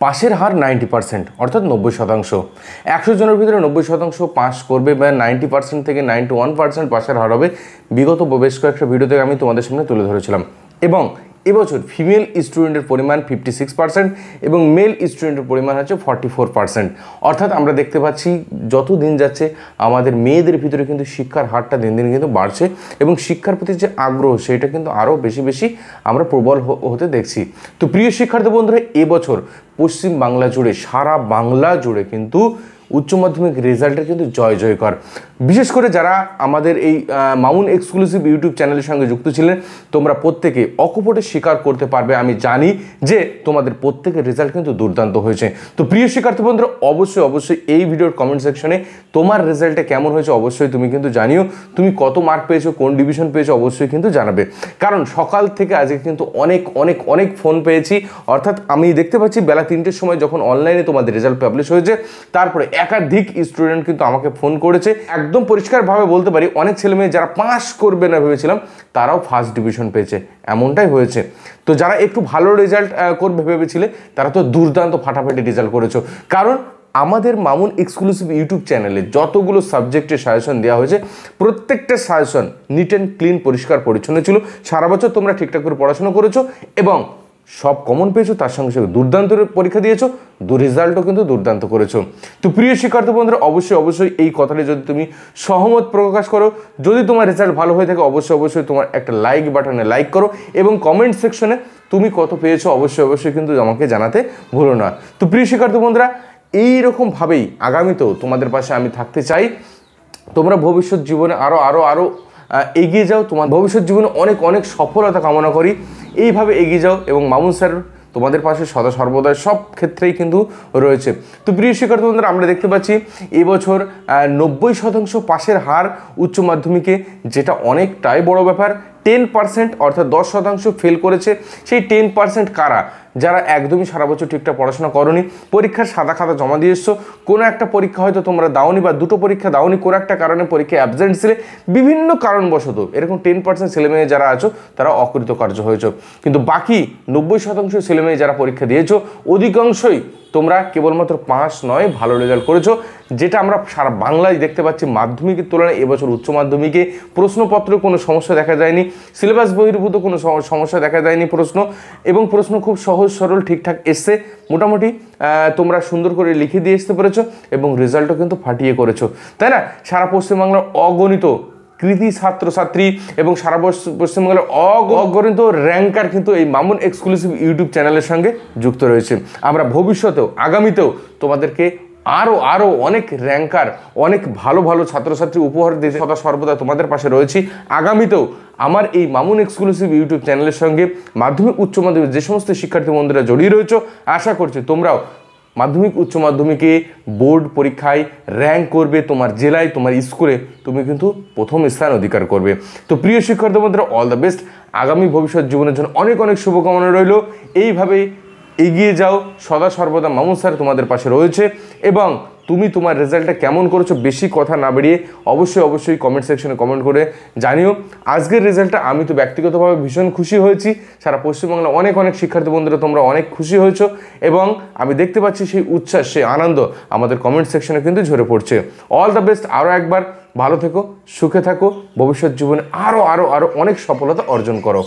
পাশের হার 90%, অর্থাৎ 90%। 100 জনের ভিতরে 90% পাস করবে বা 90% থেকে 91% পাশের হার হবে। বিগত বেশ কয়েকটা ভিডিওতে আমি তোমাদের সামনে তুলে ধরেছিলাম। এবং এবছর ফিমেল স্টুডেন্টের পরিমাণ 56% এবং মেল স্টুডেন্টের পরিমাণ হচ্ছে 44%। অর্থাৎ আমরা দেখতে পাচ্ছি যত দিন যাচ্ছে আমাদের মেয়েদের ভিতরে কিন্তু শিক্ষার হারটা দিন দিন কিন্তু বাড়ছে এবং শিক্ষার প্রতি যে আগ্রহ সেটা কিন্তু আরও বেশি বেশি আমরা প্রবল হতে দেখছি। তো প্রিয় শিক্ষার্থী বন্ধুরা, এবছর পশ্চিম বাংলা জুড়ে, সারা বাংলা জুড়ে কিন্তু উচ্চ মাধ্যমিক রেজাল্টের কিন্তু জয় জয়কার। বিশেষ করে যারা আমাদের এই মামুন এক্সক্লুসিভ ইউটিউব চ্যানেলের সঙ্গে যুক্ত ছিলেন, তোমরা প্রত্যেকে অকপটে স্বীকার করতে পারবে, আমি জানি যে তোমাদের প্রত্যেকের রেজাল্ট কিন্তু দুর্দান্ত হয়েছে। তো প্রিয় শিক্ষার্থী বন্ধুরা, অবশ্যই এই ভিডিওর কমেন্ট সেকশনে তোমার রেজাল্টে কেমন হয়েছে অবশ্যই তুমি কিন্তু জানিও। তুমি কত মার্ক পেয়েছো, কোন ডিভিশন পেয়েছো অবশ্যই কিন্তু জানাবে। কারণ সকাল থেকে আজকে কিন্তু অনেক ফোন পেয়েছি। অর্থাৎ আমি দেখতে পাচ্ছি বেলা 3টের সময় যখন অনলাইনে তোমাদের রেজাল্ট পাবলিশ হয়েছে, তারপরে একাধিক স্টুডেন্ট কিন্তু আমাকে ফোন করেছে। একদম পরিষ্কারভাবে বলতে পারি, অনেক ছেলেমেয়ে যারা পাস করবে না ভেবেছিলাম তারাও ফার্স্ট ডিভিশন পেয়েছে, এমনটাই হয়েছে। তো যারা একটু ভালো রেজাল্ট করবে ভেবেছিলে তারা তো দুর্দান্ত ফাটাফাটি রেজাল্ট করেছো। কারণ আমাদের মামুন এক্সক্লুসিভ ইউটিউব চ্যানেলে যতগুলো সাবজেক্টের সাজেশন দেওয়া হয়েছে, প্রত্যেকটা সাজেশন নিট অ্যান্ড ক্লিন, পরিষ্কার পরিচ্ছন্ন ছিল। সারা বছর তোমরা ঠিকঠাক করে পড়াশোনা করেছো এবং সব কমন পেয়েছো, তার সঙ্গে সঙ্গে দুর্দান্ত পরীক্ষা দিয়েছো, রেজাল্টও কিন্তু দুর্দান্ত করেছো। তো প্রিয় শিক্ষার্থী বন্ধুরা, অবশ্যই এই কথাটি যদি তুমি সহমত প্রকাশ করো, যদি তোমার রেজাল্ট ভালো হয়ে থাকে অবশ্যই তোমার একটা লাইক বাটনে লাইক করো এবং কমেন্ট সেকশনে তুমি কত পেয়েছো অবশ্যই কিন্তু আমাকে জানাতে ভুলো না। তো প্রিয় শিক্ষার্থী বন্ধুরা, এইরকমভাবেই আগামীতেও তোমাদের পাশে আমি থাকতে চাই। তোমরা ভবিষ্যৎ জীবনে আরও এগিয়ে যাও, তোমার ভবিষ্যৎ জীবনে অনেক সফলতা কামনা করি। এইভাবে এগিয়ে যাও এবং মামুন স্যার তোমাদের পাশে সদা সর্বদা সব ক্ষেত্রেই কিন্তু রয়েছে। তো প্রিয় শিক্ষার্থী বন্ধুরা, আমরা দেখতে পাচ্ছি এবছর 90% পাশের হার উচ্চ মাধ্যমিকে, যেটা অনেকটাই বড় ব্যাপার। 10% অর্থাৎ 10% ফেল করেছে। সেই 10% কারা? যারা একদমই সারা বছর ঠিকঠাক পড়াশোনা করনি, পরীক্ষার সাদা খাতা জমা দিয়ে এসছো, কোনো একটা পরীক্ষা হয়তো তোমরা দাওনি বা দুটো পরীক্ষা দাওনি, কোনো একটা কারণে পরীক্ষায় অ্যাবসেন্ট ছিলে, বিভিন্ন কারণবশত এরকম 10% ছেলেমেয়ে যারা আছো তারা অকৃতকার্য হয়েছো। কিন্তু বাকি 90% ছেলেমেয়ে যারা পরীক্ষা দিয়েছো, অধিকাংশই তোমরা কেবলমাত্র পাস নয়, ভালো রেজাল্ট করেছো। যেটা আমরা সারা বাংলায় দেখতে পাচ্ছি, মাধ্যমিকের তুলনায় এবছর উচ্চ মাধ্যমিকে প্রশ্নপত্রে কোনো সমস্যা দেখা যায়নি, সিলেবাস বহির্ভূত কোনো সমস্যা দেখা যায়নি প্রশ্ন খুব সহজ সরল ঠিকঠাক এসছে। মোটামুটি তোমরা সুন্দর করে লিখে দিয়ে আসতে পেরেছো এবং রেজাল্টও কিন্তু ফাটিয়ে করেছো, তাই না? সারা পশ্চিমবাংলার অগণিত কৃতি ছাত্রছাত্রী এবং সারা পশ্চিমবঙ্গের অগণিত র্যাঙ্কার কিন্তু এই মামুন এক্সক্লুসিভ ইউটিউব চ্যানেলের সঙ্গে যুক্ত রয়েছে। আমরা ভবিষ্যতেও আগামীতেও তোমাদেরকে আরও অনেক র্যাঙ্কার, অনেক ভালো ছাত্রছাত্রী উপহার দিতে সদা সর্বদা তোমাদের পাশে রয়েছি। আগামীতেও আমার এই মামুন এক্সক্লুসিভ ইউটিউব চ্যানেলের সঙ্গে মাধ্যমিক উচ্চ মাধ্যমিক যে সমস্ত শিক্ষার্থী বন্ধুরা জড়িয়ে রয়েছে, আশা করছি তোমরাও মাধ্যমিক উচ্চ মাধ্যমিকে বোর্ড পরীক্ষায় র্যাঙ্ক করবে, তোমার জেলায় তোমার স্কুলে তুমি কিন্তু প্রথম স্থান অধিকার করবে। তো প্রিয় শিক্ষার্থী বন্ধুরা, অল দ্য বেস্ট। আগামী ভবিষ্যৎ জীবনের জন্য অনেক শুভকামনা রইল। এইভাবেই এগিয়ে যাও, সদা সর্বদা মামুন স্যার তোমাদের পাশে রয়েছে। এবং তুমি তোমার রেজাল্টটা কেমন করেছো বেশি কথা না বেরিয়ে অবশ্যই কমেন্ট সেকশনে কমেন্ট করে জানিও। আজকের রেজাল্টটা আমি তো ব্যক্তিগতভাবে ভীষণ খুশি হয়েছি, সারা পশ্চিমবাংলা অনেক শিক্ষার্থী বন্ধুরা তোমরা অনেক খুশি হয়েছো এবং আমি দেখতে পাচ্ছি সেই উচ্ছ্বাস, সেই আনন্দ আমাদের কমেন্ট সেকশনে কিন্তু ঝরে পড়ছে। All the best. আরও একবার ভালো থেকো, সুখে থাকো, ভবিষ্যৎ জীবনে আরও অনেক সফলতা অর্জন করো।